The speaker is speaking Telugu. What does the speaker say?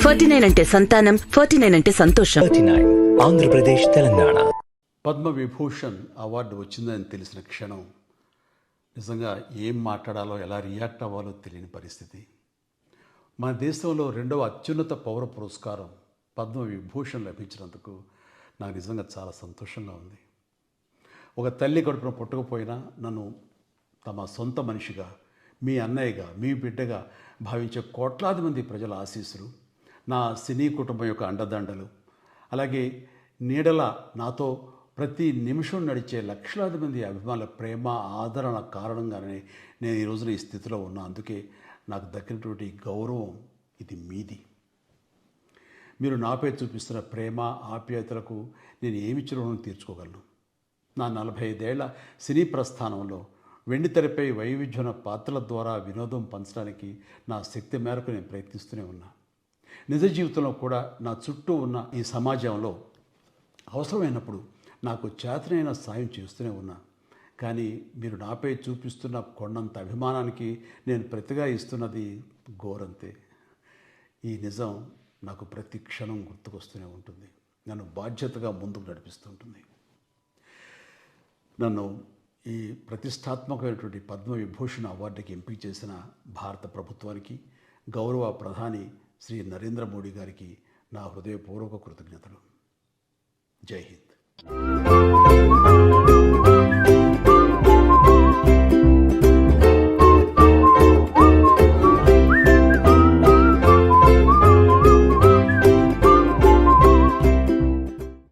49 అంటే సంతానం, 49 అంటే సంతోషం. 39 ఆంధ్రప్రదేశ్, తెలంగాణ. పద్మవిభూషణ్ అవార్డు వచ్చిందని తెలిసిన క్షణం నిజంగా ఏం మాట్లాడాలో, ఎలా రియాక్ట్ అవ్వాలో తెలియని పరిస్థితి. మన దేశంలో రెండవ అత్యున్నత పౌర పురస్కారం పద్మవిభూషణ్ లభించినందుకు నాకు నిజంగా చాలా సంతోషంగా ఉంది. ఒక తల్లి కడుపున పుట్టకపోయినా నన్ను తమ సొంత మనిషిగా, మీ అన్నయ్యగా, మీ బిడ్డగా భావించే కోట్లాది మంది ప్రజల ఆశీస్సులు, నా సినీ కుటుంబం యొక్క అండదండలు, అలాగే నీడల నాతో ప్రతి నిమిషం నడిచే లక్షలాది మంది అభిమానుల ప్రేమ, ఆదరణ కారణంగానే నేను ఈ రోజున ఈ స్థితిలో ఉన్నా. అందుకే నాకు దక్కినటువంటి గౌరవం ఇది మీది. మీరు నాపై చూపిస్తున్న ప్రేమ, ఆప్యాయతలకు నేను ఏమి రుణం తీర్చుకోగలను? నా 45 ఏళ్ల సినీ ప్రస్థానంలో వెండితెరపై వైవిధ్యమైన పాత్రల ద్వారా వినోదం పంచడానికి నా శక్తి మేరకు నేను ప్రయత్నిస్తూనే ఉన్నా. నిజ జీవితంలో కూడా నా చుట్టూ ఉన్న ఈ సమాజంలో అవసరమైనప్పుడు నాకు చేతనైన సాయం చేస్తూనే ఉన్నా. కానీ మీరు నాపై చూపిస్తున్న కొండంత అభిమానానికి నేను ప్రతిగా ఇస్తున్నది గోరంతే. ఈ నిజం నాకు ప్రతి క్షణం గుర్తుకొస్తూనే ఉంటుంది, నన్ను బాధ్యతగా ముందుకు నడిపిస్తుంటుంది. నన్ను ఈ ప్రతిష్టాత్మకమైనటువంటి పద్మవిభూషణ్ అవార్డుకి ఎంపిక చేసిన భారత ప్రభుత్వానికి, గౌరవ ప్రధాని శ్రీ నరేంద్ర మోడీ గారికి నా హృదయపూర్వక కృతజ్ఞతలు. జై హింద్.